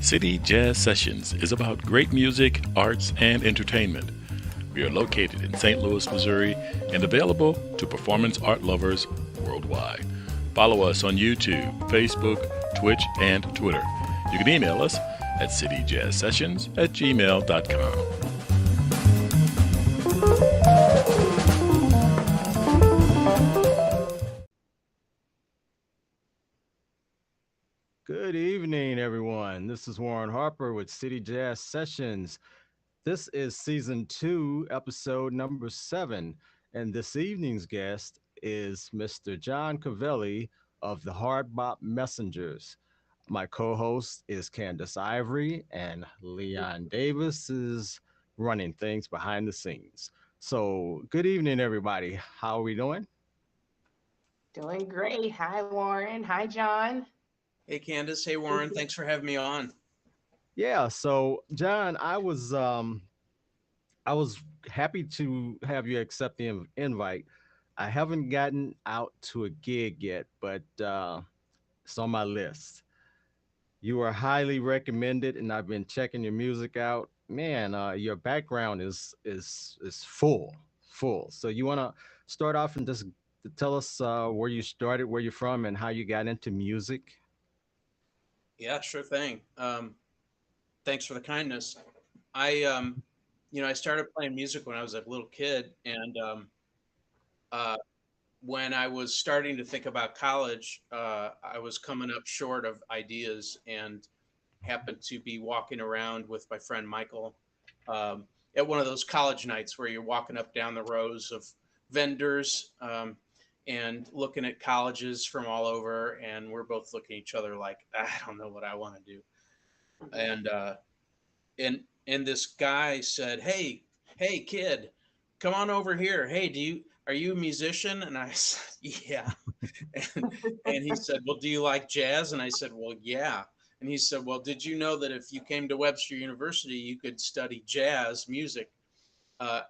City Jazz Sessions is about great music, arts, and entertainment. We are located in St. Louis, Missouri, and available to performance art lovers worldwide. Follow us on YouTube, Facebook, Twitch, and Twitter. You can email us at cityjazzsessions@gmail.com. Good evening, everyone. This is Warren Harper with City Jazz Sessions. This is season 2, episode number 7. And this evening's guest is Mr. John Covelli of the Hard Bop Messengers. My co host is Candace Ivory, and Leon Davis is running things behind the scenes. So, good evening, everybody. How are we doing? Doing great. Hi, Warren. Hi, John. Hey, Candace. Hey, Warren. Thanks for having me on. Yeah, so John, I was happy to have you accept the invite. I haven't gotten out to a gig yet, but it's on my list. You are highly recommended, and I've been checking your music out. Man, your background is full. So you want to start off and just tell us where you started, where you're from, and how you got into music? Yeah, sure thing. Thanks for the kindness. I started playing music when I was a little kid, and uh, when I was starting to think about college, I was coming up short of ideas and happened to be walking around with my friend Michael um, at one of those college nights where you're walking up down the rows of vendors and looking at colleges from all over, and we're both looking at each other like, I don't know what I want to do. And and this guy said, hey kid, come on over here. Hey, are you a musician? And I said, yeah. And he said, well, do you like jazz? And I said, well, yeah. And he said, well, did you know that if you came to Webster University, you could study jazz music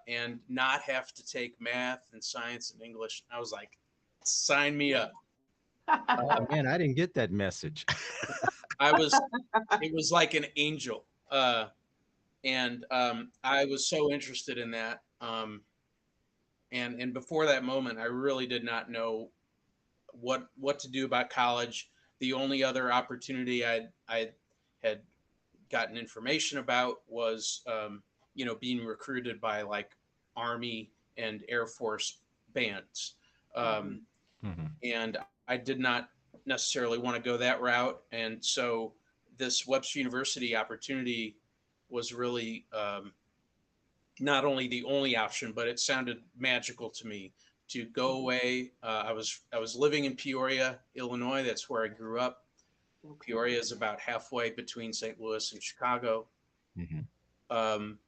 and not have to take math and science and English? I was like, sign me up. Oh man, I didn't get that message. I was, it was like an angel. And I was so interested in that. And before that moment, I really did not know what to do about college. The only other opportunity I had gotten information about was being recruited by like Army and Air Force bands, and I did not necessarily want to go that route. And so this Webster University opportunity was really not only the only option, but it sounded magical to me to go away. I was living in Peoria, Illinois. That's where I grew up. Peoria is about halfway between St. Louis and Chicago. Mhm. Um,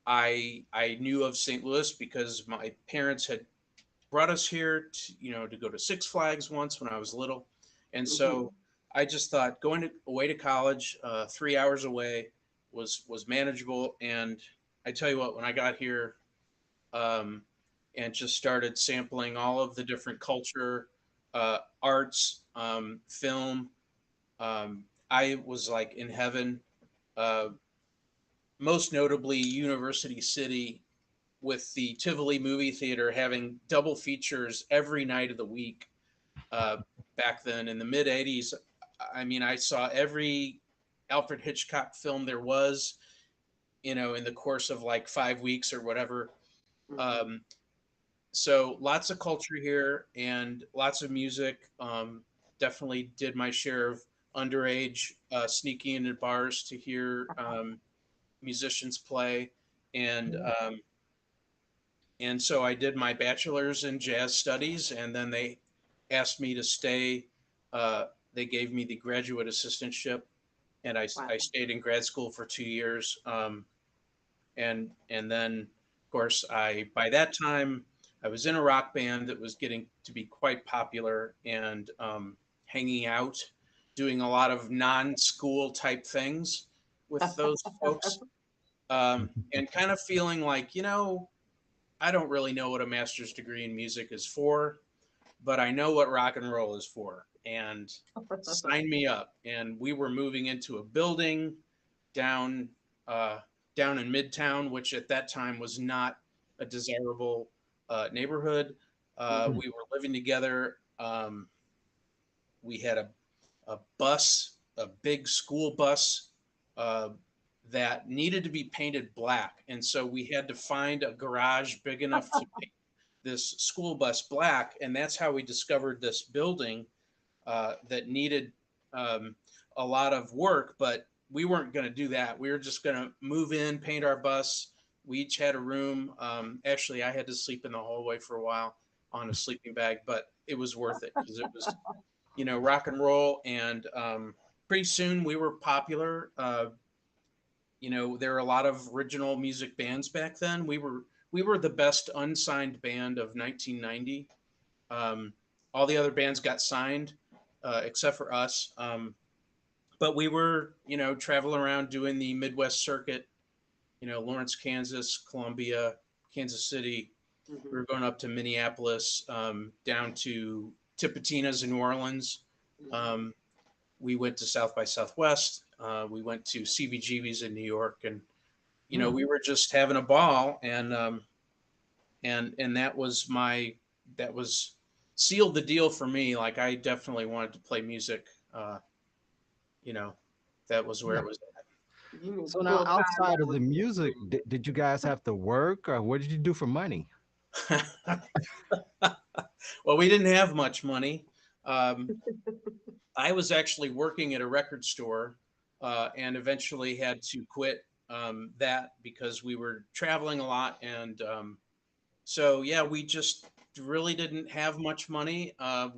I knew of St. Louis because my parents had brought us here to go to Six Flags once when I was little, and so I just thought away to college, 3 hours away, was manageable. And I tell you what, when I got here, um, and just started sampling all of the different culture, arts, film. I was like in heaven. Uh, Most notably, University City, with the Tivoli movie theater having double features every night of the week. Uh, Back then in the mid '80s, I mean, I saw every Alfred Hitchcock film there was, in the course of like 5 weeks or whatever. Um, so lots of culture here and lots of music. Definitely did my share of underage sneaking into bars to hear musicians play, and so I did my bachelor's in jazz studies, and then they asked me to stay. They gave me the graduate assistantship, and I stayed in grad school for 2 years. And then, of course, I by that time I was in a rock band that was getting to be quite popular, and hanging out, doing a lot of non-school type things with those folks, and kind of feeling like, I don't really know what a master's degree in music is for, but I know what rock and roll is for. and sign me up. And we were moving into a building down down in Midtown, which at that time was not a desirable neighborhood. We were living together. We had a bus, a big school bus that needed to be painted black. And so we had to find a garage big enough to paint this school bus black. And that's how we discovered this building that needed a lot of work, but we weren't going to do that. We were just going to move in, paint our bus. We each had a room. Actually, I had to sleep in the hallway for a while on a sleeping bag, but it was worth it because it was, you know, rock and roll. And pretty soon we were popular. You know, there were a lot of original music bands back then. We were the best unsigned band of 1990. All the other bands got signed except for us. But we were, you know, traveling around doing the Midwest circuit, you know, Lawrence, Kansas, Columbia, Kansas City. We were going up to Minneapolis, down to Tipitina's in New Orleans. We went to South by Southwest. We went to CBGB's in New York, and you know, we were just having a ball. And that was sealed the deal for me. Like, I definitely wanted to play music. You know, that was where it was at. So now, outside of the music, did you guys have to work, or what did you do for money? Well, we didn't have much money. I was actually working at a record store and eventually had to quit that because we were traveling a lot. And so, yeah, we just really didn't have much money. At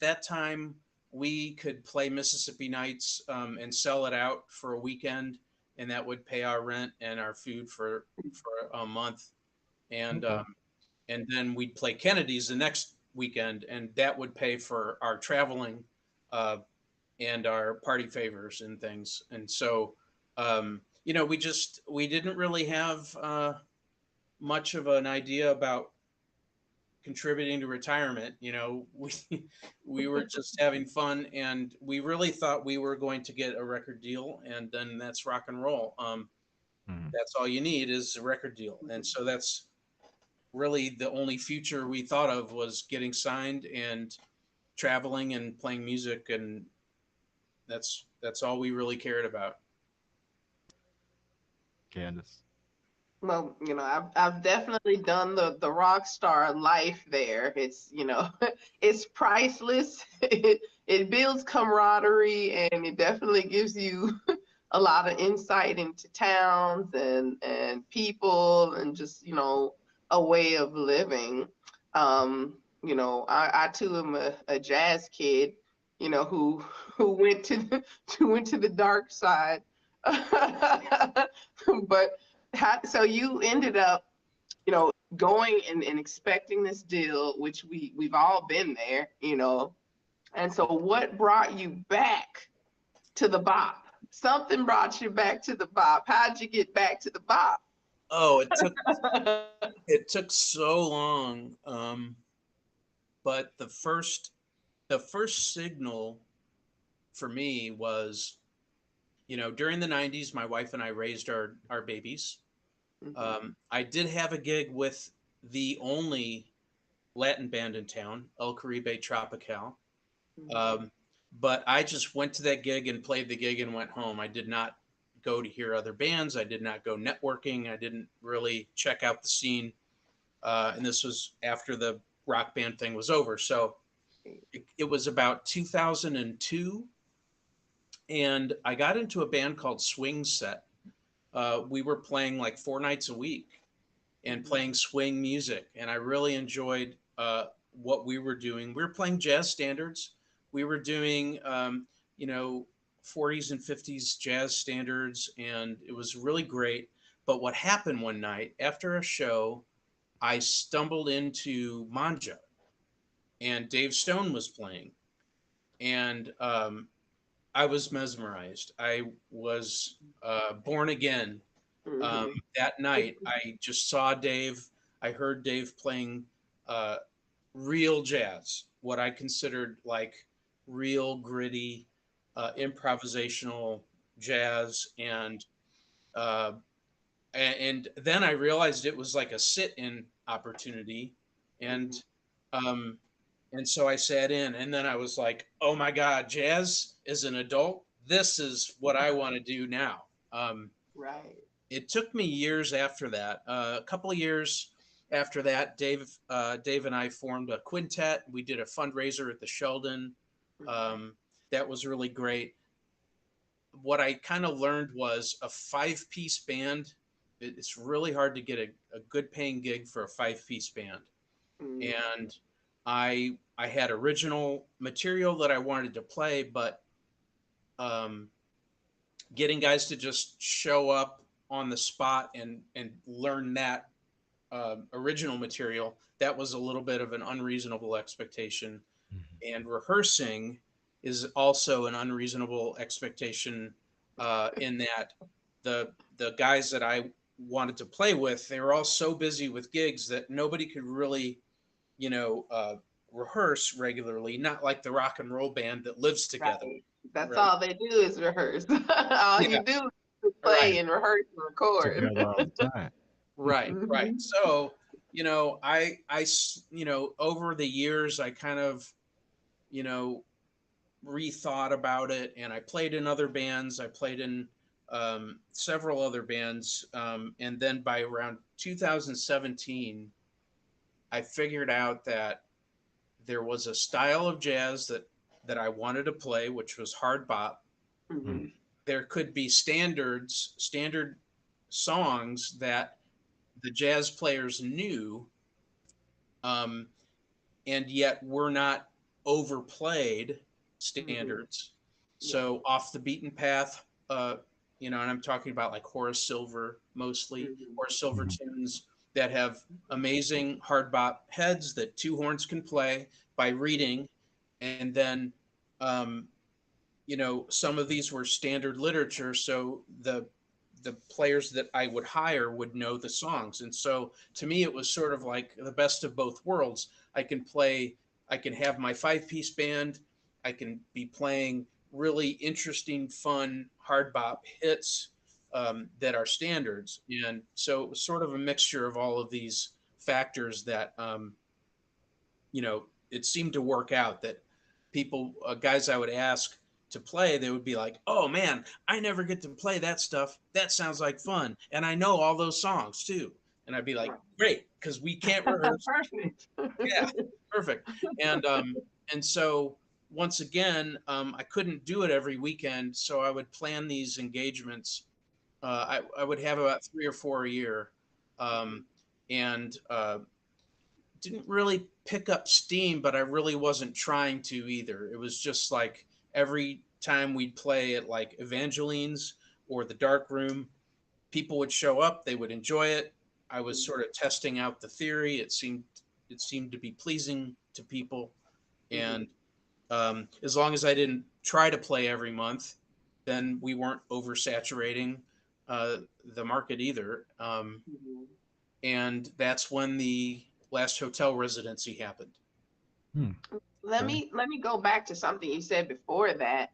that time, we could play Mississippi Nights and sell it out for a weekend, and that would pay our rent and our food for a month. And and then we'd play Kennedy's the next weekend, and that would pay for our traveling and our party favors and things. And so, you know, we didn't really have much of an idea about contributing to retirement. You know, we were just having fun, and we really thought we were going to get a record deal, and then that's rock and roll. That's all you need is a record deal. And so that's really the only future we thought of, was getting signed and traveling and playing music, and that's all we really cared about. Candace. Well, you know, I've definitely done the rock star life there. It's, you know, it's priceless. It builds camaraderie, and it definitely gives you a lot of insight into towns and people, and just, you know, a way of living. You know, I too am a jazz kid, you know, who went to the dark side. But so you ended up, you know, going and expecting this deal, which we've all been there, you know. And so what brought you back to the bop? Something brought you back to the bop. How'd you get back to the bop? Oh, it took so long. But the first signal for me was, you know, during the 90s, my wife and I raised our babies. I did have a gig with the only Latin band in town, El Caribe Tropical. But I just went to that gig and played the gig and went home. I did not go to hear other bands. I did not go networking. I didn't really check out the scene. And this was after the rock band thing was over. So it was about 2002. And I got into a band called Swing Set. We were playing like 4 nights a week and playing swing music. And I really enjoyed what we were doing. We were playing jazz standards. We were doing, you know, 40s and 50s jazz standards, and it was really great. But what happened one night after a show, I stumbled into Manja, and Dave Stone was playing. And I was mesmerized. I was born again that night. I just saw Dave. I heard Dave playing real jazz, what I considered like real gritty improvisational jazz, uh, and then I realized it was like a sit-in opportunity, and um, and so I sat in, and then I was like, oh my God, jazz as an adult, this is what I want to do now. Right. It took me years after that, a couple of years after that. Dave and I formed a quintet. We did a fundraiser at the Sheldon. Um, that was really great. What I kind of learned was a 5-piece band. It's really hard to get a good paying gig for a 5-piece band. Mm. And I had original material that I wanted to play, but um, getting guys to just show up on the spot and learn that original material, that was a little bit of an unreasonable expectation. And rehearsing is also an unreasonable expectation, in that the guys that I wanted to play with, they were all so busy with gigs that nobody could really, you know, rehearse regularly. Not like the rock and roll band that lives together. Right. That's Right. all they do is rehearse. All Yeah. you do is play and rehearse and record. Together all the time. Right, right. Mhm. So, you know, you know, over the years, I kind of, you know, rethought about it, and I played in other bands. I played in several other bands. And then by around 2017, I figured out that there was a style of jazz that I wanted to play, which was hard bop. Mhm. There could be standard songs that the jazz players knew, um, and yet were not overplayed Mhm. standards. Yeah. So off the beaten path, you know, and I'm talking about like Horace Silver mostly, Mhm. Horace Silver tunes that have amazing hard bop heads that two horns can play by reading, and then um, you know, some of these were standard literature, so the players that I would hire would know the songs. And so to me, it was sort of like the best of both worlds. I can play, I can have my 5-piece band, I can be playing really interesting, fun hard bop hits, that are standards. And so it was sort of a mixture of all of these factors that, you know, it seemed to work out that people, guys I would ask to play, they would be like, oh man, I never get to play that stuff. That sounds like fun. And I know all those songs too. And I'd be like, Right. great, because we can't rehearse. Perfect. Yeah, perfect. And so once again, I couldn't do it every weekend. So I would plan these engagements. I would have about 3 or 4 a year. And didn't really pick up steam, but I really wasn't trying to either. It was just like every time we'd play at like Evangeline's or the Dark Room, people would show up, they would enjoy it. I was sort of testing out the theory. It seemed to be pleasing to people, Mhm. and as long as I didn't try to play every month, then we weren't oversaturating uh, the market either. Mhm. And that's when the last hotel residency happened. Hmm. Let me go back to something you said before that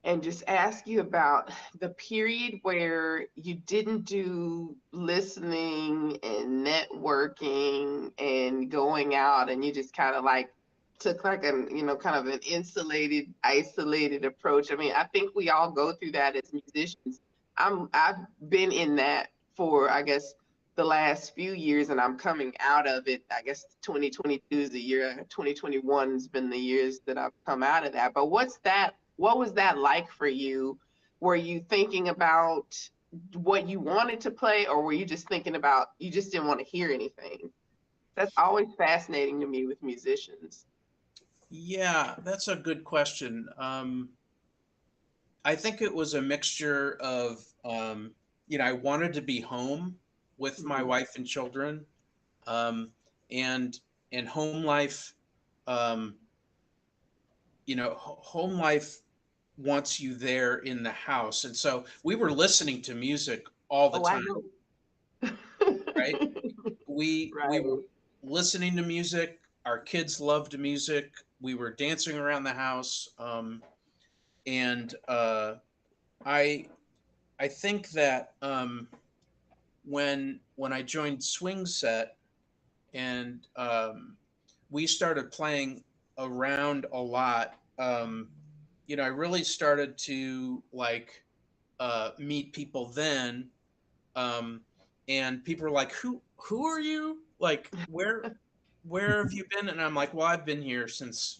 and just ask you about the period where you didn't do listening and networking and going out, and you just kind of like took like an, kind of an insulated, isolated approach. I mean, I think we all go through that as musicians. I've been in that for, I guess, the last few years, and I'm coming out of it. I guess 2022 is the year, 2021 has been the years that I've come out of that. But what was that like for you? Were you thinking about what you wanted to play, or were you just thinking about you just didn't want to hear anything? That's always fascinating to me with musicians. Yeah, that's a good question. I think it was a mixture of, you know, I wanted to be home with my Mhm. wife and children, um, and and home life, um, you know, home life wants you there in the house, and so we were listening to music all the Oh, I time, know. right? We Right. were listening to music. our kids loved music. We were dancing around the house, and I I think that when I joined Swing Set and we started playing around a lot, I really started to like meet people then, um, and people were like, "Who are you? Like, where have you been?" And I'm like, "Well, I've been here since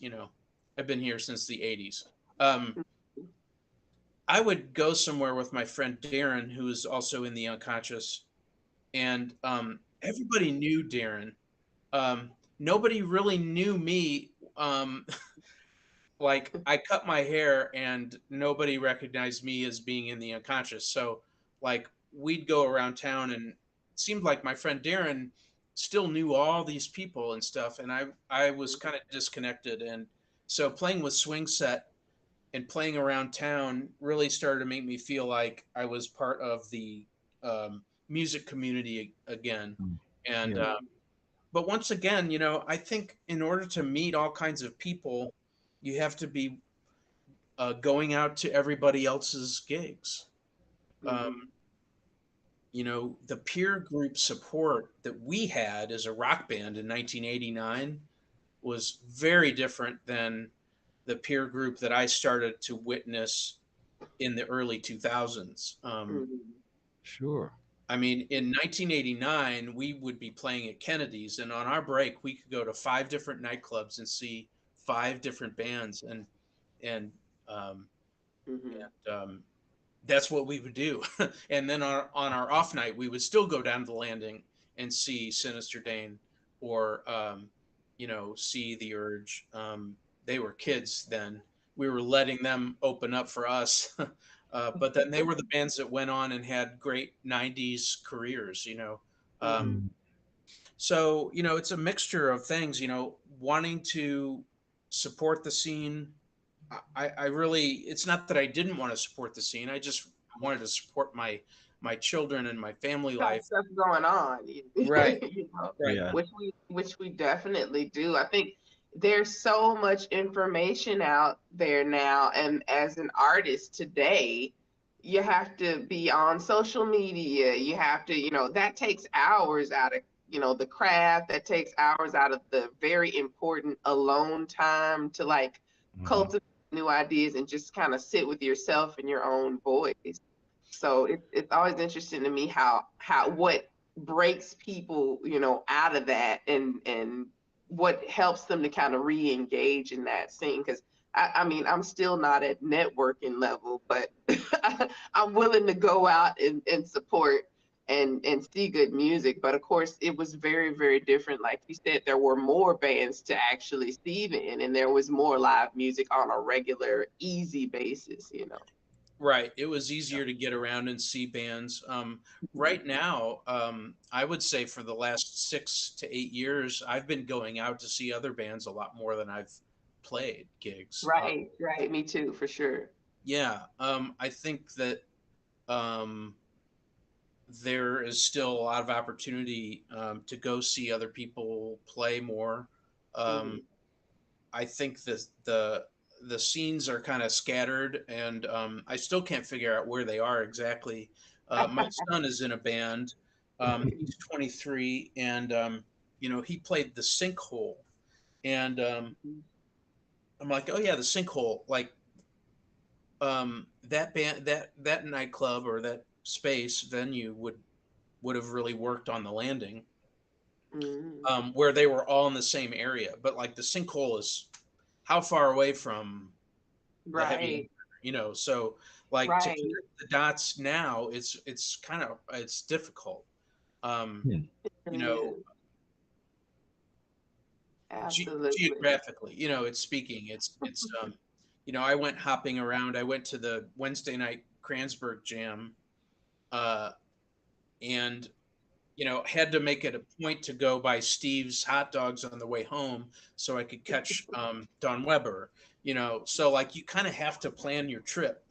I've been here since the '80s." Um, I would go somewhere with my friend Darren, who is also in the unconscious, and everybody knew Darren. Nobody really knew me. Like I cut my hair, and nobody recognized me as being in the unconscious. So, like we'd go around town, and it seemed like my friend Darren still knew all these people and stuff, and I was kind of disconnected. And so playing with Swing Set and playing around town really started to make me feel like I was part of the music community again. And Yeah. but once again, I think in order to meet all kinds of people, you have to be going out to everybody else's gigs. Mhm. Um, the peer group support that we had as a rock band in 1989 was very different than the peer group that I started to witness in the early 2000s. Mhm. Sure. I mean, in 1989, we would be playing at Kennedy's, and on our break, we could go to 5 different nightclubs and see 5 different bands, and um, Mhm. that's what we would do. And then on our off night, we would still go down to the landing and see Sinister Dane, or see the Urge. They were kids then. We were letting them open up for us. But then they were the bands that went on and had great '90s careers. Um, Mhm. Mm. so it's a mixture of things. Wanting to support the scene. I really, it's not that I didn't want to support the scene. I just wanted to support my children and my family Got life. stuff going on, Right, right. Yeah. which we definitely do. I think there's so much information out there now, and as an artist today, you have to be on social media. You have to, that takes hours out of, the craft. That takes hours out of the very important alone time to like Hmm. cultivate new ideas and just kind of sit with yourself and your own voice. So it's always interesting to me how what breaks people, out of that, and what helps them to kind of re-engage in that scene. Because I mean, I'm still not at networking level, but I'm willing to go out and support and see good music. But of course, it was very, very different. Like you said, there were more bands to actually see then, and there was more live music on a regular, easy basis. Right. It was easier to get around and see bands. Right now, I would say for the last 6 to 8 years, I've been going out to see other bands a lot more than I've played gigs. Right, right. Me too, for sure. Yeah. I think that um, there is still a lot of opportunity to go see other people play more. Um, Hmm. I think that the scenes are kind of scattered, and I still can't figure out where they are exactly. My son is in a band. He's 23, and he played the Sinkhole, and I'm like, oh yeah, the Sinkhole. Like that band, that nightclub or that space venue would have really worked on the landing, Hmm. where they were all in the same area. But like the Sinkhole is how far away from the heavy Right, so like to right. connect the dots now, it's kind of it's difficult. um Hmm. you Really know is. Absolutely. geographically, it's speaking, I went hopping around. I went to the Wednesday night Kranzberg jam, uh and had to make it a point to go by Steve's hot dogs on the way home so I could catch Don Weber. So like you kind of have to plan your trip.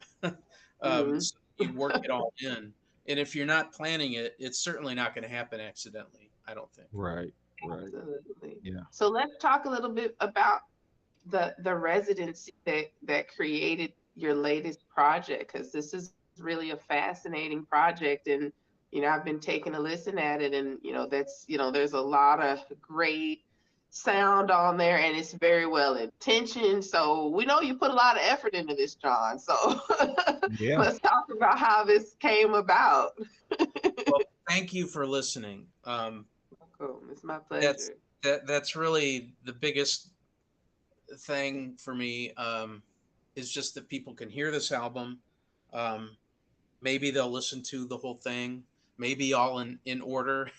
Hmm. So you work it all in, and if you're not planning it, it's certainly not going to happen accidentally, I don't think. Right. Right. Absolutely. Yeah. So let's talk a little bit about the residency that created your latest project, because this is really a fascinating project. And I've been taking a listen at it, and that's there's a lot of great sound on there, and it's very well intentioned. So we know you put a lot of effort into this, John. So Yeah. let's talk about how this came about. Well, thank you for listening. Cool. It's my That's pleasure. that's really the biggest thing for me, is just that people can hear this album. Um, Maybe they'll listen to the whole thing, maybe all in order,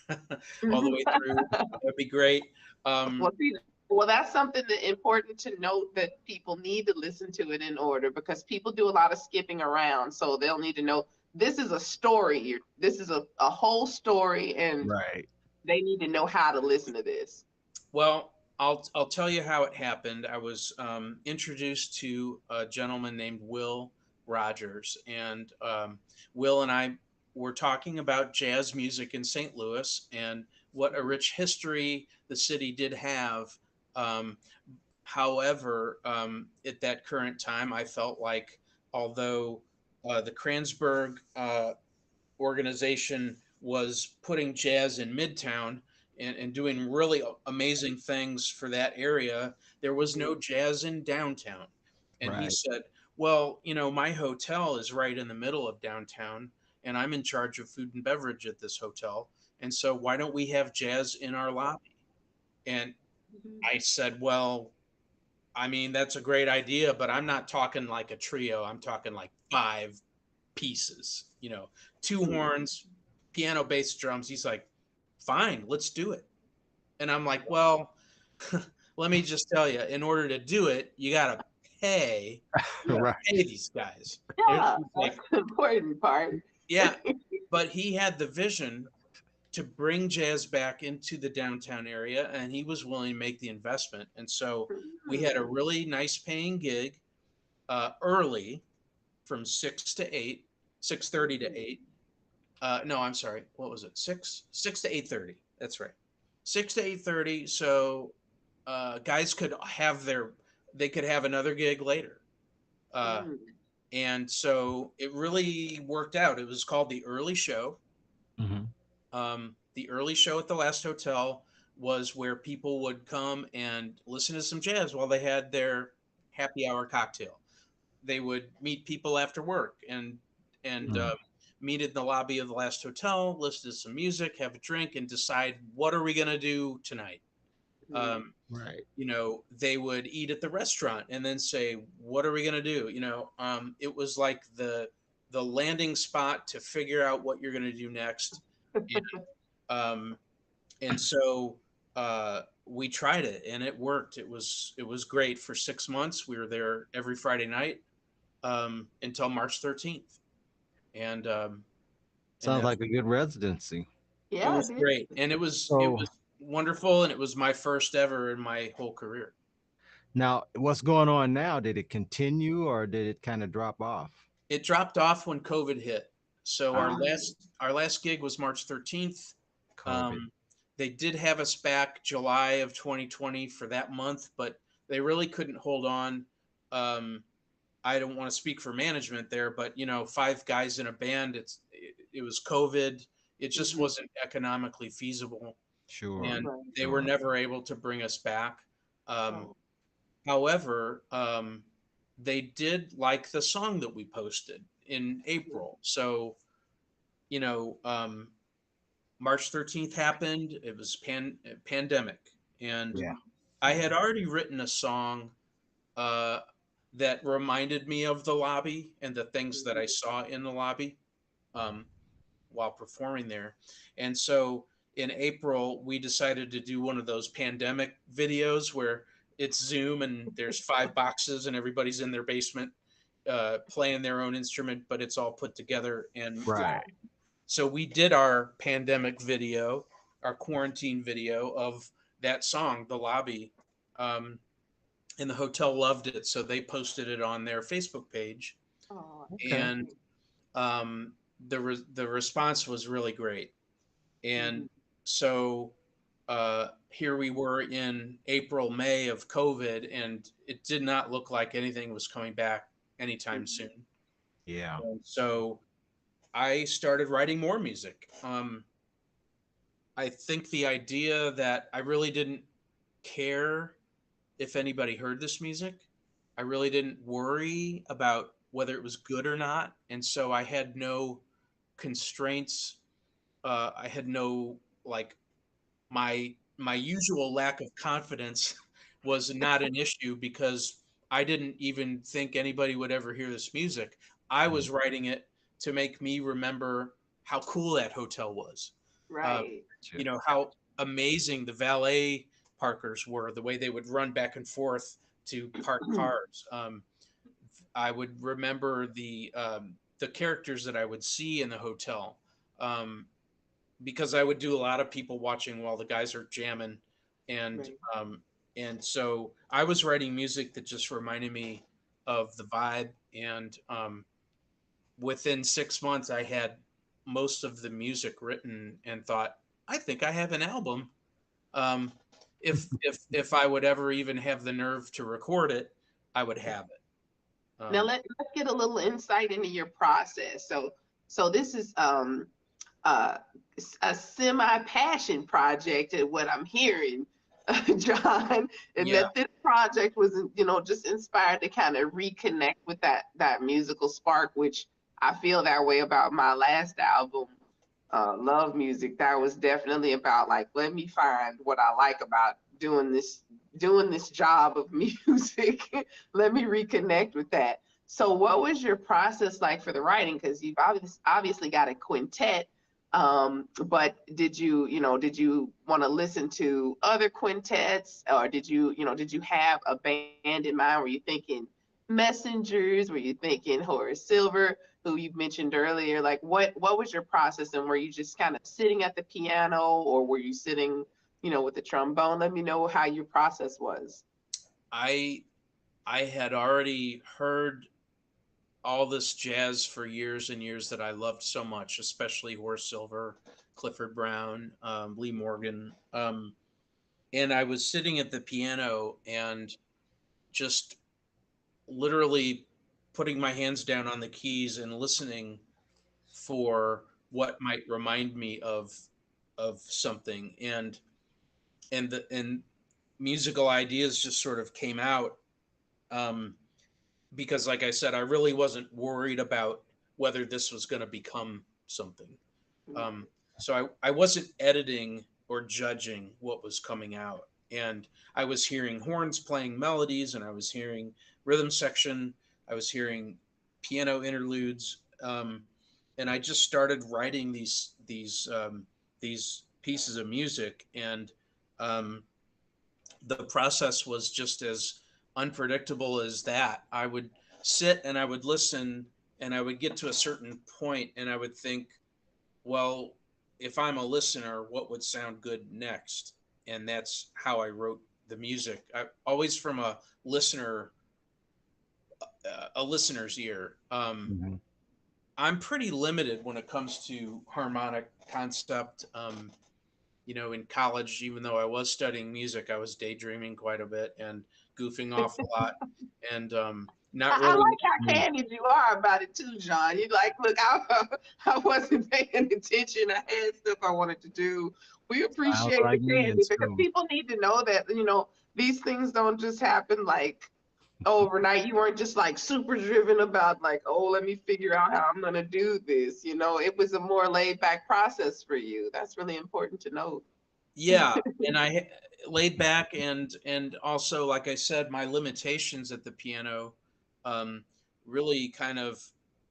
all the way through. That'd be great. Um, Well, see, well, that's something that important to note, that people need to listen to it in order, because people do a lot of skipping around. So they'll need to know this is a story. This is a whole story, and Right. they need to know how to listen to this. well, I'll tell you how it happened. I was introduced to a gentleman named Will Rogers, and Will and I were talking about jazz music in St. Louis and what a rich history the city did have. Um, However, at that current time, I felt like although the Kranzberg organization was putting jazz in Midtown and doing really amazing things for that area, there was no jazz in downtown. And he Right. said, well, my hotel is right in the middle of downtown, and I'm in charge of food and beverage at this hotel. And so why don't we have jazz in our lobby? And I said, well, I mean, that's a great idea, but I'm not talking like a trio. I'm talking like five pieces, two horns, piano, bass, drums. He's like, fine, let's do it. And I'm like, well, let me just tell you, in order to do it, pay, you gotta Right. pay these guys. And Yeah, he's that's like, the important part. yeah, but he had the vision to bring jazz back into the downtown area, and he was willing to make the investment. And so we had a really nice paying gig early from 6 to 8, 6:30 to 8. No, I'm sorry. What was it? Six to 8:30. That's right. 6 to 8:30. So guys they could have another gig later. Uh, and so it really worked out. It was called the early show. Hmm. The early show at the last hotel was where people would come and listen to some jazz while they had their happy hour cocktail. They would meet people after work and meet in the lobby of the last hotel, listen to some music, have a drink, and decide what are we going to do tonight. Um, Right. they would eat at the restaurant and then say, what are we going to do? It was like the landing spot to figure out what you're going to do next. Um, and so we tried it and it worked. It was great for 6 months. We were there every Friday night until March 13th, and Sounds that like a good residency. it Yeah, was it great, is. and it was So wonderful, and it was my first ever in my whole career. now, what's going on now? Did it continue or did it kind of drop off? It dropped off when COVID hit. So our Ah, last gig was March 13th. COVID. Um, they did have us back July of 2020 for that month, but they really couldn't hold on. Um, I don't want to speak for management there, but five guys in a band, it was COVID. It just Mhm. wasn't economically feasible, Sure. and Right. they were Sure. never able to bring us back. Um, Oh. However, they did like the song that we posted in April. So, you know, um, March 13th happened. It was pandemic, and Yeah. I Yeah. had already written a song uh, that reminded me of the lobby and the things that I saw in the lobby um, while performing there. And so in April, we decided to do one of those pandemic videos where it's Zoom and there's five boxes and everybody's in their basement playing their own instrument, but it's all put together. And Right. so we did our pandemic video, our quarantine video of that song, The Lobby. Um, and the hotel loved it, so they posted it on their Facebook page, Oh, Okay. and the response was really great. And mhm. so here we were in April, May of COVID, and it did not look like anything was coming back anytime soon. Yeah. And so I started writing more music. I think the idea that I really didn't care if anybody heard this music, I really didn't worry about whether it was good or not. And so I had no constraints. I had no, like, my usual lack of confidence was not an issue because I didn't even think anybody would ever hear this music. I was writing it to make me remember how cool that hotel was. Uh, Right. how amazing the valet parkers were, the way they would run back and forth to park cars. I would remember the characters that I would see in the hotel. Because I would do a lot of people watching while the guys are jamming, and Right. so I was writing music that just reminded me of the vibe, and within 6 months I had most of the music written and thought, I think I have an album. Um, if I would ever even have the nerve to record it, I would have it. Now let's get a little insight into your process. So this is uh, a semi-passion project at what I'm hearing, John, and Yeah. that this project was, just inspired to kind of reconnect with that musical spark, which I feel that way about my last album, Love Music. That was definitely about, like, let me find what I like about doing this job of music. Let me reconnect with that. So what was your process like for the writing? Because you've obviously got a quintet. But did you want to listen to other quintets, or did you have a band in mind? Were you thinking Messengers? Were you thinking Horace Silver, who you mentioned earlier? Like, what was your process, and were you just kind of sitting at the piano, or were you sitting, with the trombone? Let me know how your process was. I I had already heard all this jazz for years and years that I loved so much, especially Horace Silver, Clifford Brown, Lee Morgan. And I was sitting at the piano and just literally putting my hands down on the keys and listening for what might remind me of something. And musical ideas just sort of came out, um, because, like I said, I really wasn't worried about whether this was going to become something. Um, so I wasn't editing or judging what was coming out. And I was hearing horns playing melodies, and I was hearing rhythm section. I was hearing piano interludes. And I just started writing these pieces of music. And um, the process was just as unpredictable as that. I would sit and I would listen, and I would get to a certain point and I would think, well, if I'm a listener, what would sound good next? And that's how I wrote the music. I always from a listener's ear. Mhm. I'm pretty limited when it comes to harmonic concept. In college, even though I was studying music, I was daydreaming quite a bit and goofing off a lot, and not I really. like how candid you are about it too, John. You like, look, I wasn't paying attention. I had stuff I wanted to do. We Sounds appreciate the like me in candid because school. people need to know that, these things don't just happen like overnight. You weren't just like super driven about, like, oh, let me figure out how I'm gonna do this. It was a more laid back process for you. That's really important to know. Yeah, and laid back, and also, like I said, my limitations at the piano, um, really kind of,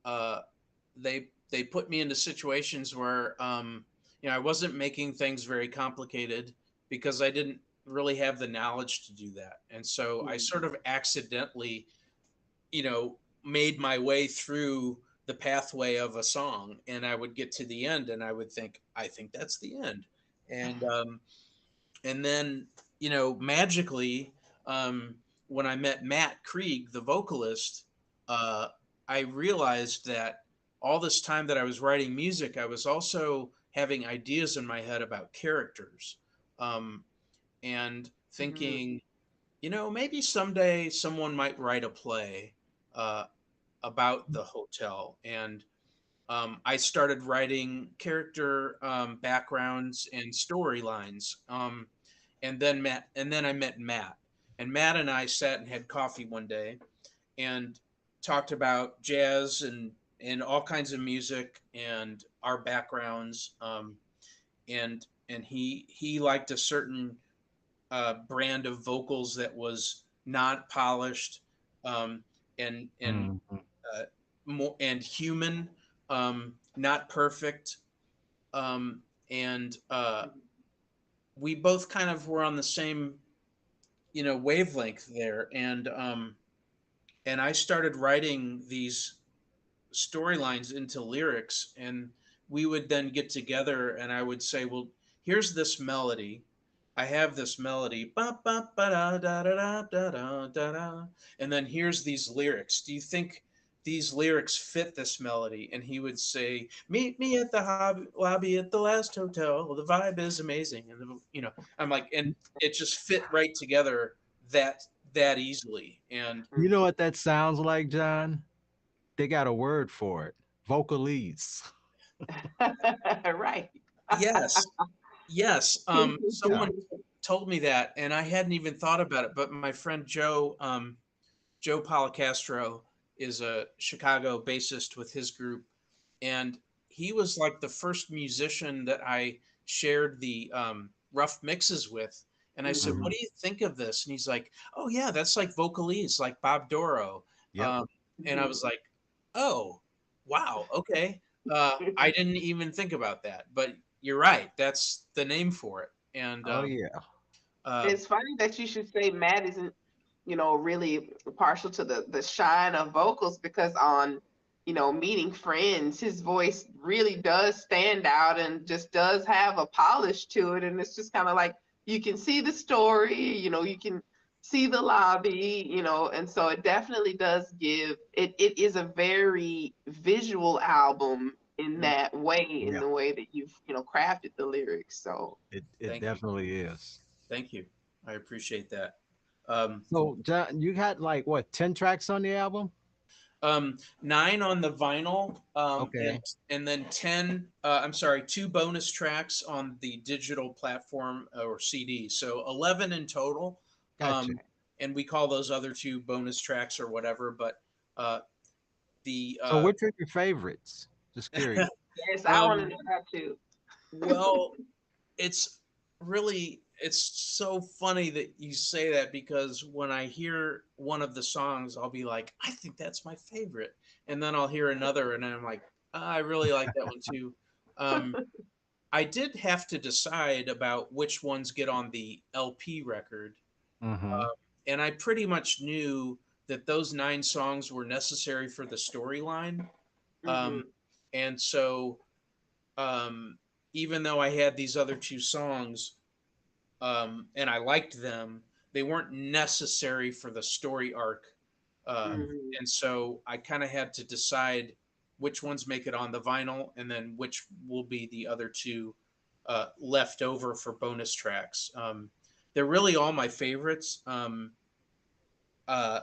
uh, they put me into situations where, I wasn't making things very complicated because I didn't really have the knowledge to do that, and so I sort of accidentally, made my way through the pathway of a song, and I would get to the end and I would think, I think that's the end. And then, magically, um, when I met Matt Krieg, the vocalist, uh, I realized that all this time that I was writing music, I was also having ideas in my head about characters. and thinking, maybe someday someone might write a play about the hotel. And I started writing character backgrounds and storylines. And then I met Matt. And Matt and I sat and had coffee one day and talked about jazz and all kinds of music and our backgrounds. And he liked a certain brand of vocals that was not polished, and Mhm. more and human, not perfect. And we both kind of were on the same wavelength there. And I started writing these storylines into lyrics, and we would then get together and I would say, well, here's this melody. I have this melody, ba, ba, ba, da, da, da, da, da, da, da, and then here's these lyrics. Do you think these lyrics fit this melody? And he would say, meet me at the lobby at the last hotel. The vibe is amazing. And I'm like, and it just fit right together that that easily. And You know what that sounds like, John? They got a word for it. Vocalese. Right. yes, yes. Someone told me that, and I hadn't even thought about it. But my friend Joe Policastro, is a Chicago bassist with his group, and he was like the first musician that I shared the rough mixes with. And I said, Mhm. "What do you think of this?" And he's like, "Oh yeah, that's like vocalese, like Bob Doro." Yep. Um, and I was like, "Oh, wow, okay." I didn't even think about that, but you're right. That's the name for it. And Oh yeah. uh, It's funny that you should say Matt isn't, really partial to the shine of vocals because on, meeting friends, his voice really does stand out and just does have a polish to it. And it's just kind of like you can see the story, you can see the lobby, and so it definitely does give it is a very visual album in that way, in Yeah. the way that you've, crafted the lyrics. So It thank you, definitely is. thank you. I appreciate that. Um, So, John, you had like what, 10 tracks on the album? 9 on the vinyl, and Okay. then 10. I'm sorry, 2 bonus tracks on the digital platform or CD. So 11 in total. Gotcha. And we call those other 2 bonus tracks or whatever. But uh, the So, which are your favorites? Just curious. yes, I want to um, know that too. well, it's it's so funny that you say that, because when I hear one of the songs I'll be like, I think that's my favorite, and then I'll hear another and I'm like, I really like that one too. um, I did have to decide about which ones get on the LP record, Mm-hmm. and I pretty much knew that those 9 songs were necessary for the storyline. um, Hmm. and so, um, even though I had these other 2 songs, and I liked them, they weren't necessary for the story arc. Uh, Hmm. and so I kind of had to decide which ones make it on the vinyl, and then which will be the other 2 left over for bonus tracks. They're really all my favorites.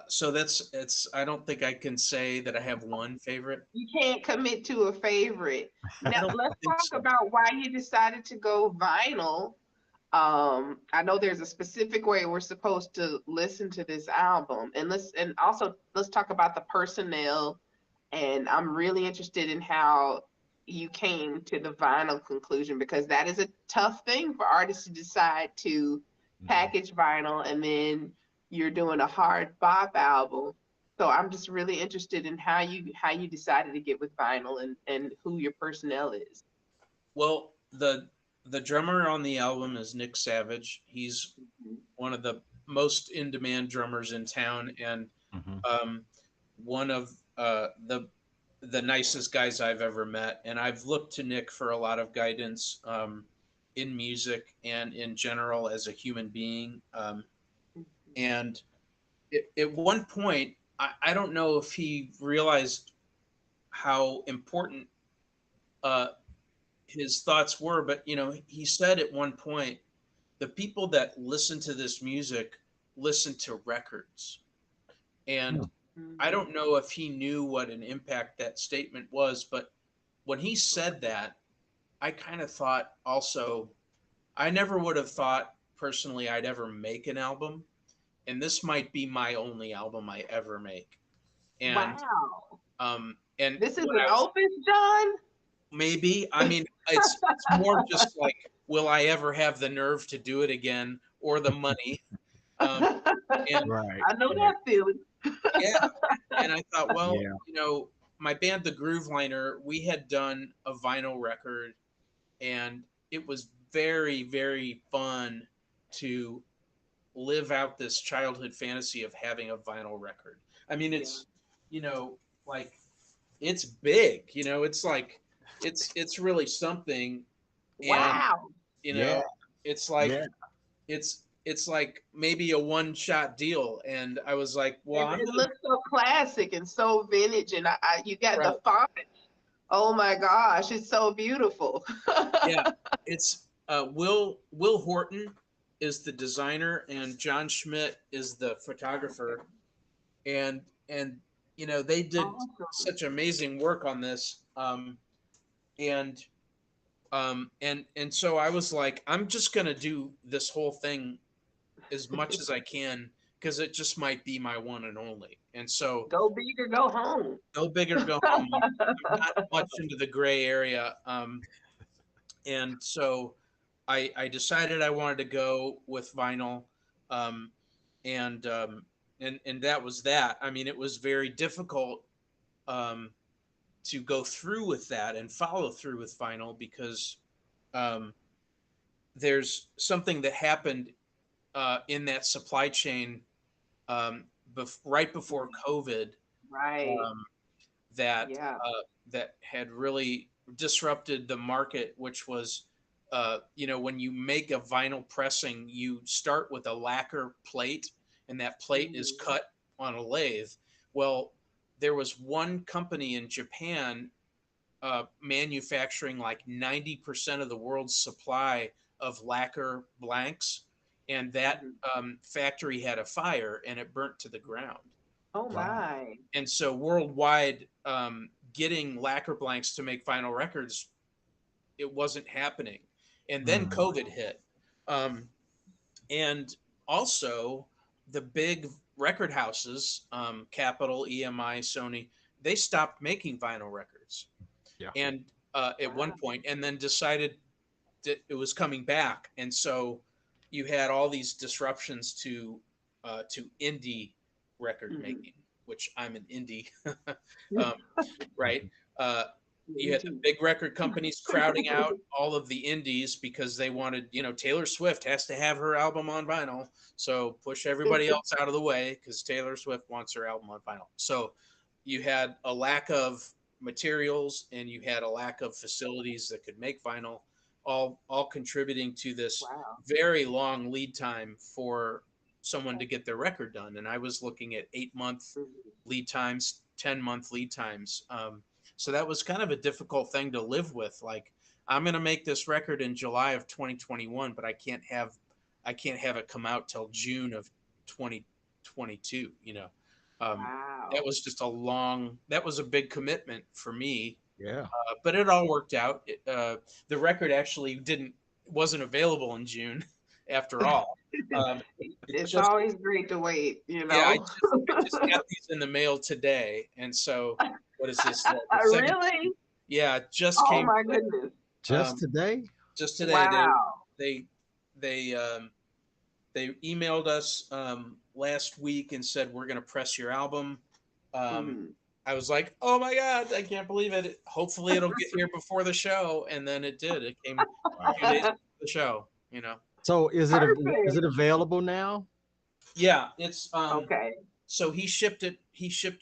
So that's it's. I don't think I can say that I have one favorite. You can't commit to a favorite. I Now don't let's think talk so. about why you decided to go vinyl. I know there's a specific way we're supposed to listen to this album, and let's talk about the personnel. And I'm really interested in how you came to the vinyl conclusion, because that is a tough thing for artists to decide to Mm-hmm. package vinyl, and then you're doing a hard bop album. So I'm just really interested in how you decided to get with vinyl, and who your personnel is. Well, the drummer on the album is Nick Savage. He's one of the most in demand drummers in town, and Mm-hmm. um, one of the nicest guys I've ever met. And I've looked to Nick for a lot of guidance, in music and in general as a human being. And at one point, I don't know if he realized how important uh, his thoughts were, but he said at one point the people that listen to this music listen to records. And I don't know if he knew what an impact that statement was, but when he said that, I kind of thought also, I never would have thought personally I'd ever make an album, and this might be my only album I ever make. And Wow. and This is when an I was, opus, John? maybe, I mean, it's more just like, will I ever have the nerve to do it again or the money? Um, and Right. I know that feeling. yeah, and I thought, well, Yeah. my band, the Groove Liner, we had done a vinyl record, and it was very, very fun to live out this childhood fantasy of having a vinyl record. I mean, it's, like, it's big, it's like, it's really something. And, Wow. you Yeah. know, it's like, Yeah. it's like maybe a one-shot deal. And I was like, well, It looks so classic and so vintage, and you got right. the font. Oh my gosh, it's so beautiful. Yeah, it's Will Horton is the designer, and John Schmidt is the photographer, and they did Awesome. such amazing work on this. And and so I was like, I'm just gonna do this whole thing as much as I can, because it just might be my one and only. And so, Go big or go home. go big or go home. I'm not much into the gray area. And so I decided I wanted to go with vinyl. Um, and that was that. I mean, it was very difficult um, to go through with that and follow through with vinyl, because um, there's something that happened in that supply chain right before COVID, Right. um, that Yeah. that had really disrupted the market, which was, when you make a vinyl pressing, you start with a lacquer plate, and that plate is cut on a lathe. Well, there was one company in Japan manufacturing like 90% of the world's supply of lacquer blanks, and that factory had a fire and it burnt to the ground. Oh Wow. my. And so worldwide, getting lacquer blanks to make vinyl records, it wasn't happening. And then COVID hit. And also the big record houses, Capitol, EMI, Sony, they stopped making vinyl records. Yeah. And at one point, and then decided that it was coming back. And so you had all these disruptions to indie record making, which I'm an indie, um, right? You had the big record companies crowding out all of the indies because they wanted, Taylor Swift has to have her album on vinyl, so push everybody else out of the way because Taylor Swift wants her album on vinyl. So you had a lack of materials, and you had a lack of facilities that could make vinyl, all contributing to this Wow. very long lead time for someone to get their record done. And I was looking at 8-month lead times, 10-month lead times. So that was kind of a difficult thing to live with. Like, I'm going to make this record in July of 2021, but I can't have it come out till June of 2022. Wow. That was just that was a big commitment for me. Yeah. But it all worked out. The record actually wasn't available in June after all. It's always great to wait, Yeah, I just got these in the mail today. And so, what is this? Really? Yeah, it just Oh came. my goodness. Just today? Just today. Wow. They emailed us last week and said, we're going to press your album. I was like, oh my God, I can't believe it. Hopefully it'll get here before the show. And then it did. It came a few days before the show, So is it available now? Yeah, it's Okay. so he shipped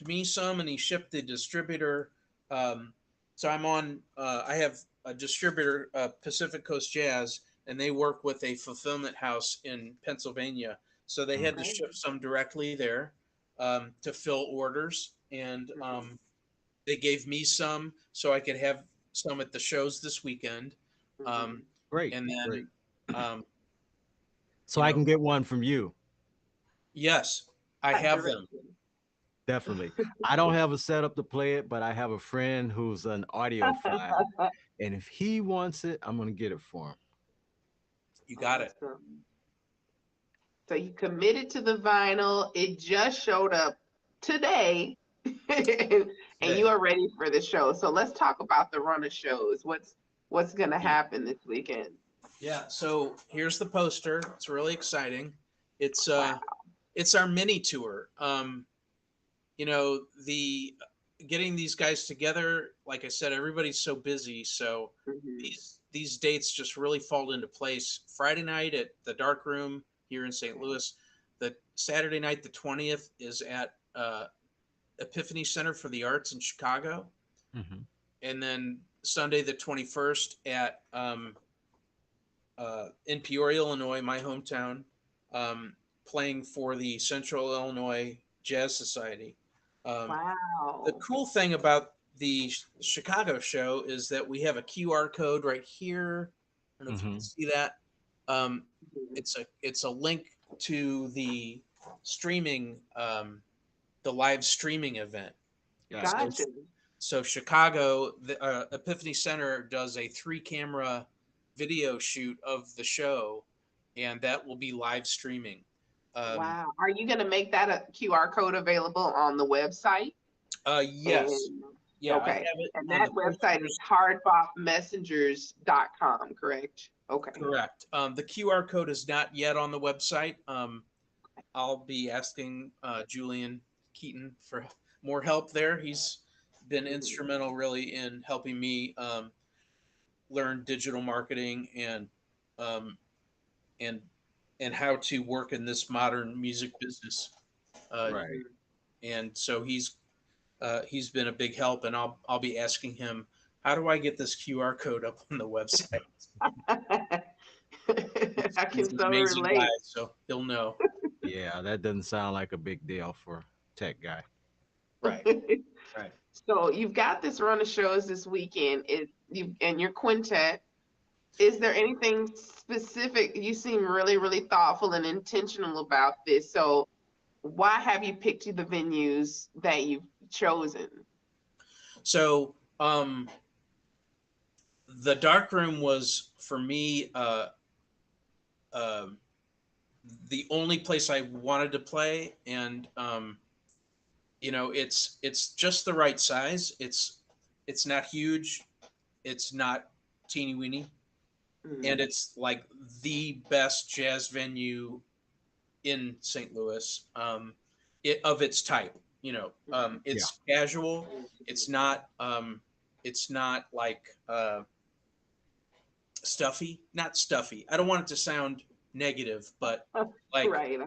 me some, and he shipped the distributor. So I'm on I have a distributor, Pacific Coast Jazz, and they work with a fulfillment house in Pennsylvania. So they had to ship some directly there to fill orders. And they gave me some so I could have some at the shows this weekend. Great. And then So I can get one from you. Yes, I have them. Definitely. I don't have a setup to play it, but I have a friend who's an audiophile. And if he wants it, I'm going to get it for him. You got it. So you committed to the vinyl. It just showed up today. And you are ready for the show. So let's talk about the run of shows. What's going to happen this weekend? Yeah, so here's the poster. It's really exciting. It's our mini tour. The getting these guys together, like I said, everybody's so busy, so these dates just really fall into place. Friday night at the Dark Room here in St. Louis. The Saturday night, the 20th, is at Epiphany Center for the Arts in Chicago. And then Sunday, the 21st, at in Peoria, Illinois, my hometown, playing for the Central Illinois Jazz Society. Wow. The cool thing about the Chicago show is that we have a QR code right here. I don't know if you can see that. It's a link to the streaming, the live streaming event. Gotcha. So Chicago, the Epiphany Center does a 3-camera video shoot of the show, and that will be live streaming. Wow. Are you going to make that a QR code available on the website? Yes. Yeah. Okay. And that website is hardbopmessengers.com, correct? Okay. Correct. The QR code is not yet on the website. I'll be asking Julian Keaton for more help there. He's been instrumental really in helping me learn digital marketing and how to work in this modern music business. Right. And so he's been a big help, and I'll be asking him, how do I get this QR code up on the website? I can He's an so amazing relate. guy, so he'll know. Yeah, that doesn't sound like a big deal for a tech guy. Right. Right. So you've got this run of shows this weekend, and your quintet. Is there anything specific? You seem really, really thoughtful and intentional about this. So why have you picked the venues that you've chosen? So the Dark Room was, for me, the only place I wanted to play, and it's just the right size. It's not huge, it's not teeny weeny, and it's like the best jazz venue in St. Louis, of its type. It's casual. It's not like stuffy. Not stuffy. I don't want it to sound negative, but like, right.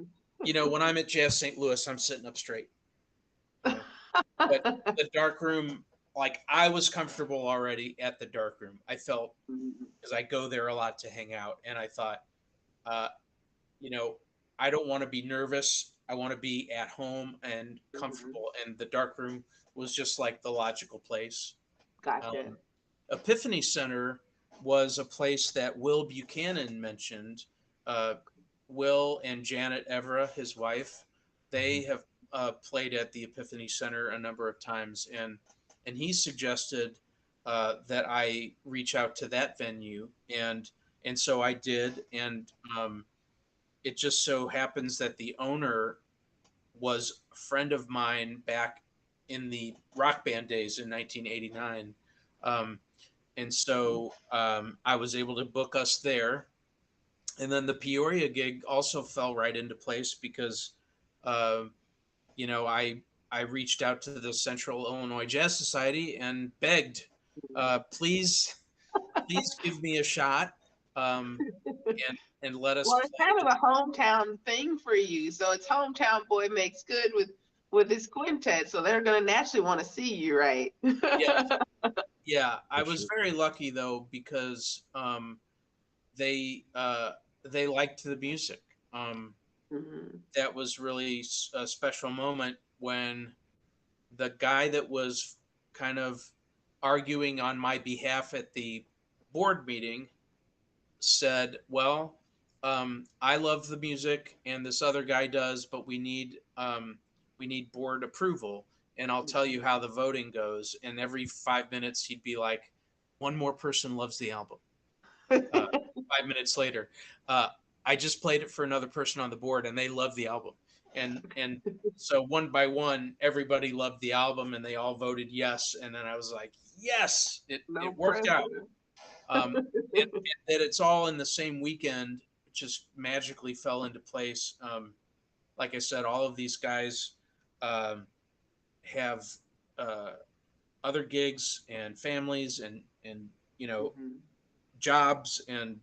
when I'm at Jazz St. Louis, I'm sitting up straight. But the Dark Room, like, I was comfortable already at the Dark Room. I felt, because I go there a lot to hang out, and I thought, I don't want to be nervous. I want to be at home and comfortable, and the Dark Room was just like the logical place. Gotcha. Epiphany Center was a place that Will Buchanan mentioned. Will and Janet Evera, his wife, they have played at the Epiphany Center a number of times, and he suggested that I reach out to that venue, and so I did, and it just so happens that the owner was a friend of mine back in the Rock Band days in 1989. And so I was able to book us there. And then the Peoria gig also fell right into place because, I reached out to the Central Illinois Jazz Society and begged, please give me a shot, and let us. Well, it's kind of a hometown thing for you. So it's hometown boy makes good with his quintet. So they're going to naturally want to see you, right? Yeah. I was very lucky though, because they liked the music. That was really a special moment when the guy that was kind of arguing on my behalf at the board meeting said, well, I love the music and this other guy does, but we need board approval. And I'll tell you how the voting goes. And every 5 minutes, he'd be like, one more person loves the album. 5 minutes later, uh, I just played it for another person on the board, and they love the album. And so one by one, everybody loved the album, and they all voted yes. And then I was like, yes, it worked out. And that it's all in the same weekend just magically fell into place. Like I said, all of these guys have other gigs and families and jobs, and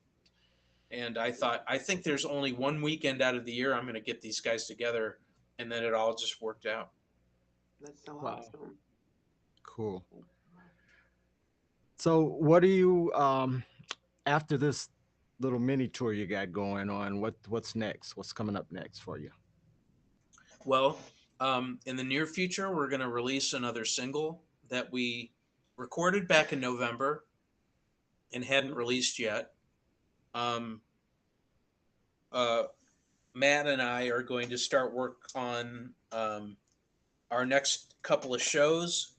I think there's only one weekend out of the year I'm going to get these guys together, and then it all just worked out. That's so Wow. awesome. Cool. So what do you after this little mini tour you got going on, what's next? What's coming up next for you? Well, in the near future, we're going to release another single that we recorded back in November and hadn't released yet. Matt and I are going to start work on our next couple of shows.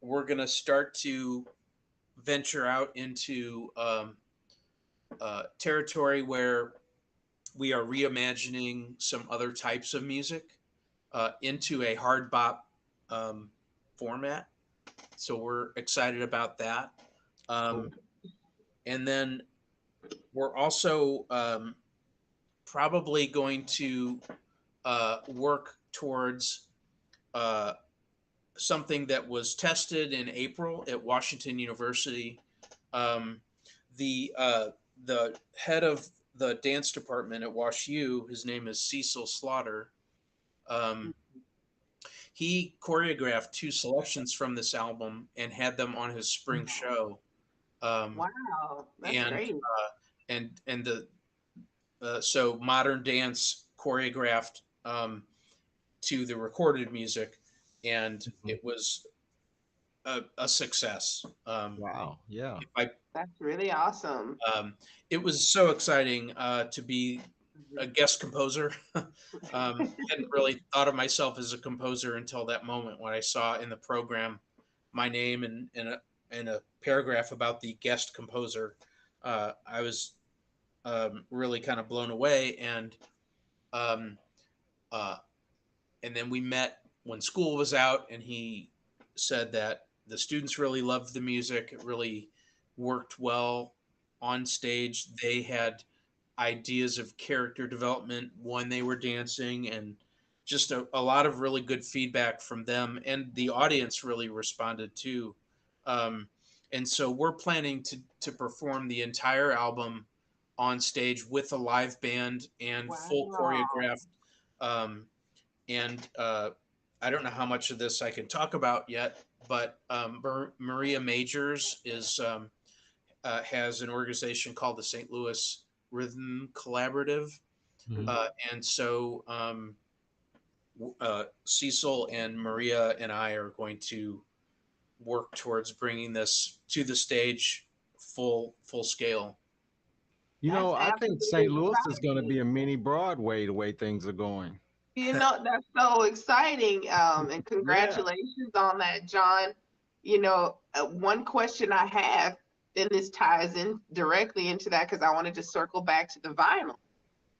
We're going to start to venture out into territory where we are reimagining some other types of music into a hard bop format. So we're excited about that. And then we're also probably going to work towards something that was tested in April at Washington University. The head of the dance department at Wash U, his name is Cecil Slaughter. He choreographed 2 selections from this album and had them on his spring show. Wow, that's great. And so modern dance choreographed to the recorded music, and it was a success. Wow. Yeah. That's really awesome. It was so exciting to be a guest composer. Hadn't really thought of myself as a composer until that moment when I saw in the program my name and a paragraph about the guest composer. I was really kind of blown away, and then we met when school was out, and he said that the students really loved the music. It really worked well on stage. They had ideas of character development when they were dancing, and just a lot of really good feedback from them, and the audience really responded too. And so we're planning to perform the entire album on stage with a live band and full choreographed. And I don't know how much of this I can talk about yet, but Maria Majors has an organization called the St. Louis Rhythm Collaborative. And so Cecil and Maria and I are going to work towards bringing this to the stage full scale. I think St. Louis is going to be a mini Broadway the way things are going. That's so exciting. And congratulations on that, John. One question I have, and this ties in directly into that because I wanted to circle back to the vinyl,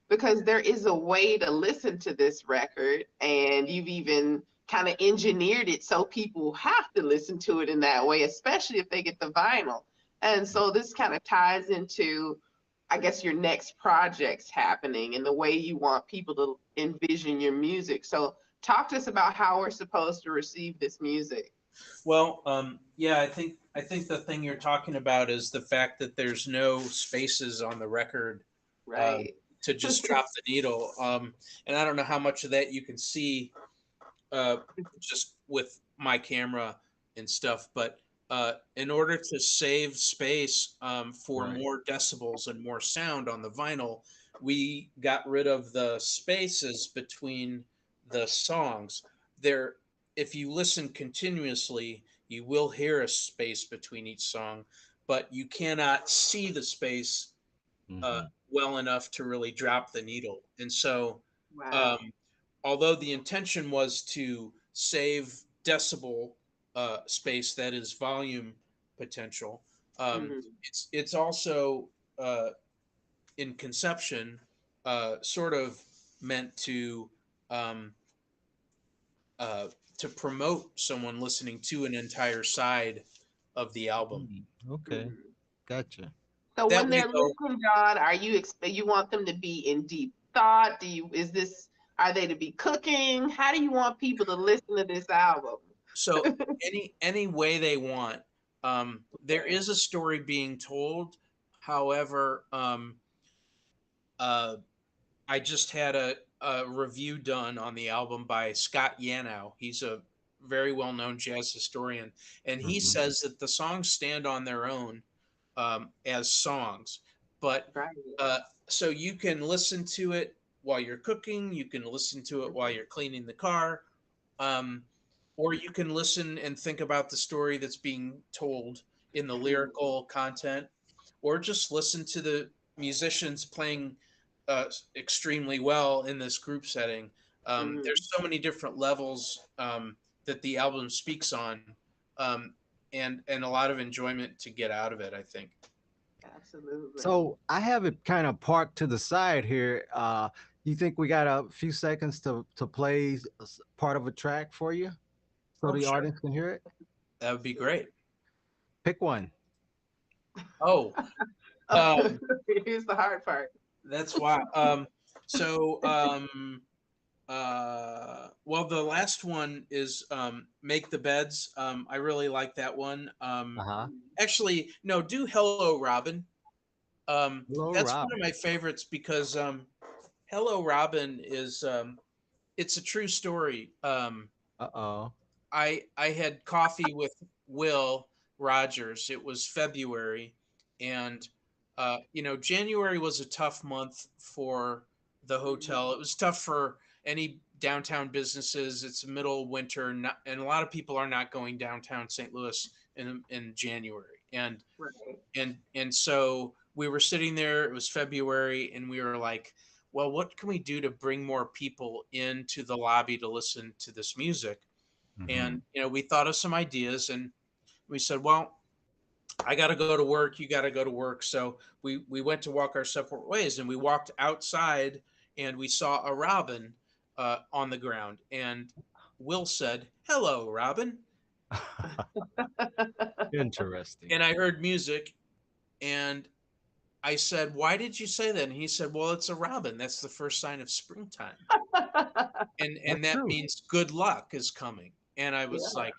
because there is a way to listen to this record, and you've even kind of engineered it so people have to listen to it in that way, especially if they get the vinyl. And so this kind of ties into, I guess, your next projects happening and the way you want people to envision your music. So talk to us about how we're supposed to receive this music. Well, I think the thing you're talking about is the fact that there's no spaces on the record, right? To just drop the needle. And I don't know how much of that you can see just with my camera and stuff, but in order to save space for more decibels and more sound on the vinyl, we got rid of the spaces between the songs. If you listen continuously, you will hear a space between each song, but you cannot see the space well enough to really drop the needle. And so, Wow. um, although the intention was to save decibel space, that is volume potential, Mhm. it's also uh, in conception sort of meant um, uh, to promote someone listening to an entire side of the album. Okay, Mhm. gotcha. So That when way, they're though, listening, John, are you want them to be in deep thought? Are they to be cooking? How do you want people to listen to this album? so any way they want. There Okay. is a story being told. However, uh, I just had a review done on the album by Scott Yanow. He's a very well known jazz historian, and he Hmm. says that the songs stand on their own as songs. But Right. uh, so you can listen to it while you're cooking, you can listen to it while you're cleaning the car, um, or you can listen and think about the story that's being told in the lyrical content, or just listen to the musicians playing extremely well in this group setting. Mhm. There's so many different levels that the album speaks on, um, and a lot of enjoyment to get out of it, I think. Absolutely. So I have it kind of parked to the side here. You think we got a few seconds to play part of a track for you so Oh, the sure, audience can hear it? that would be great. Pick one. Oh, Oh, um, here's the hard part. that's why. So, well, the last one is "Make the Beds." I really like that one. Uh-huh. Actually, no, do "Hello, Robin." Hello, That's one of Robin. my favorites because "Hello, Robin" is it's a true story. Uh-oh. I had coffee with Will Rogers. It was February, and January was a tough month for the hotel. It was tough for any downtown businesses. It's middle winter, and a lot of people are not going downtown St. Louis in January. Right. And so we were sitting there. It was February, and we were like, well, what can we do to bring more people into the lobby to listen to this music? Hmm. And we thought of some ideas, and we said, well, I got to go to work, you got to go to work. So we went to walk our separate ways, and we walked outside, and we saw a robin on the ground, and Will said, hello, Robin. Interesting. And I heard music, and I said, why did you say that? And he said, well, it's a robin, that's the first sign of springtime, and That's that true. means good luck is coming. And I was Yeah. like,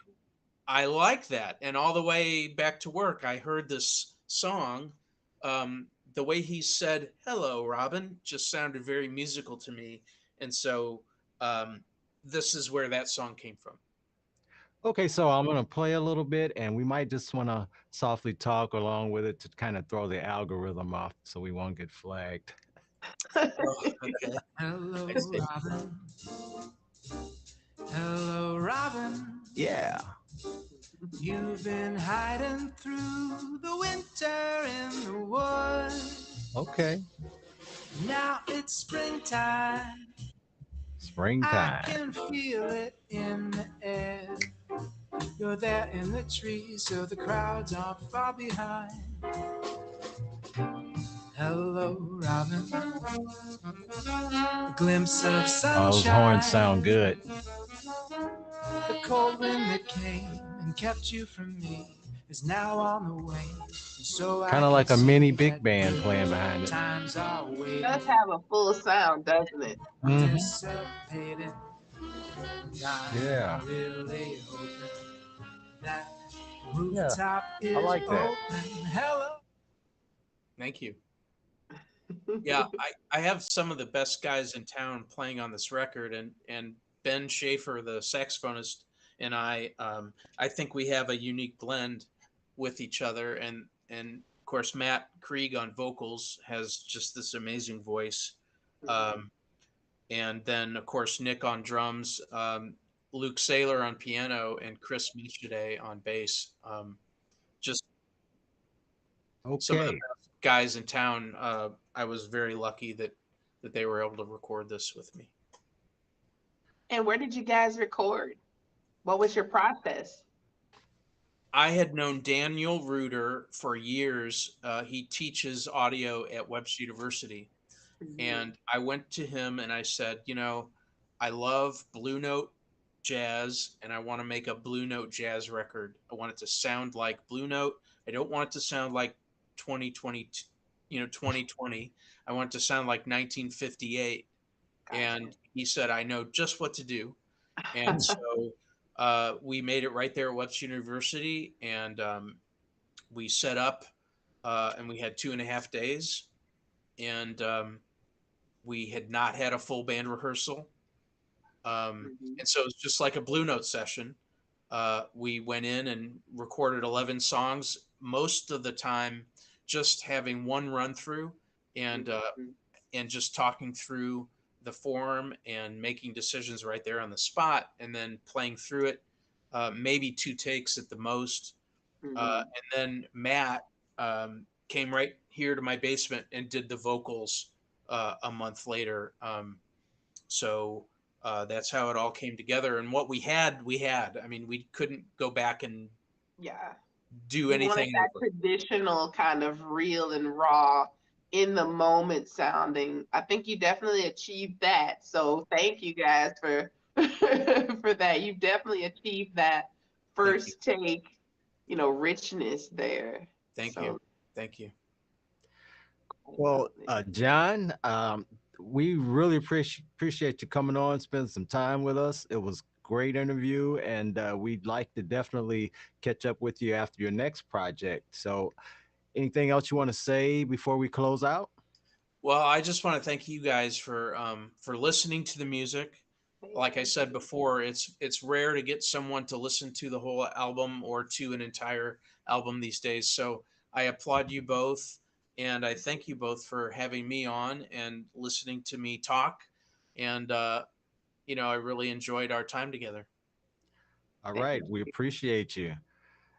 I like that. And all the way back to work, I heard this song. The way he said "Hello, Robin" just sounded very musical to me, and so um, this is where that song came from. Okay, so I'm gonna play a little bit, and we might just want to softly talk along with it to kind of throw the algorithm off, so we won't get flagged. Oh, okay. Hello, I see. Robin. Hello, Robin. Yeah. You've been hiding through the winter in the woods. Okay. Now it's springtime. I Springtime. can feel it in the air. You're there in the trees, so the crowds aren't far behind. Hello, Robin. A glimpse of Oh, those horns sunshine. sound good. The cold wind that came and kept you from me is now on the way. And so Kind I of can like a see mini big that band good playing behind it. times are It waiting, does have a full sound, doesn't it? Hmm. anticipating. And Yeah. I'm really hoping that Yeah. rooftop I is like that. open. Hello. Thank you. Yeah, I have some of the best guys in town playing on this record, and Ben Schaefer, the saxophonist, and I think we have a unique blend with each other, and of course Matt Krieg on vocals has just this amazing voice, um, and then of course Nick on drums, Luke Saylor on piano, and Chris Michaday on bass. Just some of the Okay. best guys in town, I was very lucky that they were able to record this with me. And where did you guys record? What was your process? I had known Daniel Reuter for years. He teaches audio at Webster University. And I went to him and I said, I love Blue Note jazz and I want to make a Blue Note jazz record. I want it to sound like Blue Note. I don't want it to sound like 2020. I want it to sound like 1958. Gotcha. And he said, I know just what to do. And so we made it right there at Webster University, and we set up, and we had 2.5 days, and we had not had a full band rehearsal. And so it was just like a Blue Note session. We went in and recorded 11 songs, most of the time just having one run through and just talking through the form and making decisions right there on the spot, and then playing through it, maybe 2 takes at the most. And then Matt came right here to my basement and did the vocals a month later. So that's how it all came together. And what we had. I mean, we couldn't go back and do anything. You wanted that traditional kind of real and raw, in the moment sounding. I think you definitely achieved that. So thank you guys for for that. You definitely achieved that first take, richness there. Thank you. Thank you. Well, John, we really appreciate you coming on, spending some time with us. It was a great interview, and we'd like to definitely catch up with you after your next project. So anything else you want to say before we close out? Well, I just want to thank you guys for listening to the music. Like I said before, it's rare to get someone to listen to the whole album or to an entire album these days. So I applaud you both, and I thank you both for having me on and listening to me talk. And I really enjoyed our time together. All right, we appreciate you.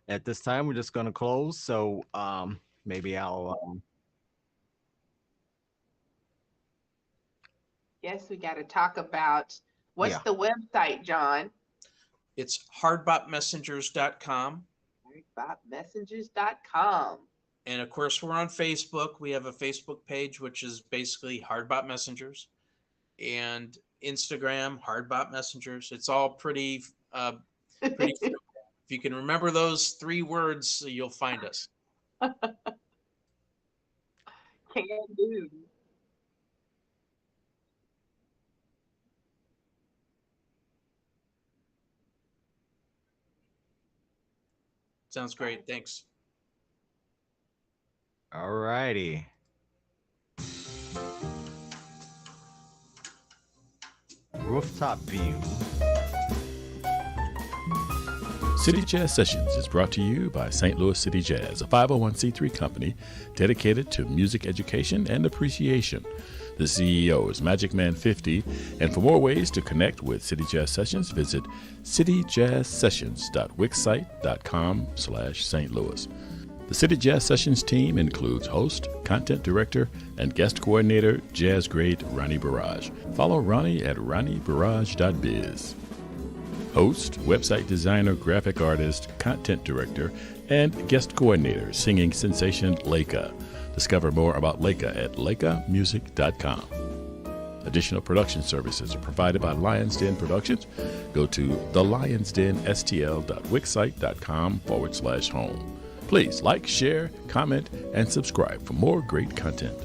At this time, we're just going to close. So maybe I'll. Yes, we got to talk about what's the website, John? It's hardbopmessengers.com. Hardbopmessengers.com. And of course, we're on Facebook. We have a Facebook page, which is basically Hard Bop Messengers, and Instagram, Hard Bop Messengers. It's all pretty simple. If you can remember those 3 words, you'll find us. Can do. Sounds great. Thanks. All righty. Rooftop View. City Jazz Sessions is brought to you by St. Louis City Jazz, a 501c3 company dedicated to music education and appreciation. The CEO is Magic Man 50, and for more ways to connect with City Jazz Sessions, visit cityjazzsessions.wixsite.com/St. Louis. The City Jazz Sessions team includes host, content director, and guest coordinator, jazz great Ronnie Barrage. Follow Ronnie at ronniebarrage.biz. Host, website designer, graphic artist, content director, and guest coordinator, singing sensation Leica. Discover more about Leica at leicamusic.com. Additional production services are provided by Lions Den Productions. Go to thelionsdenstl.wixsite.com/home. Please like, share, comment, and subscribe for more great content.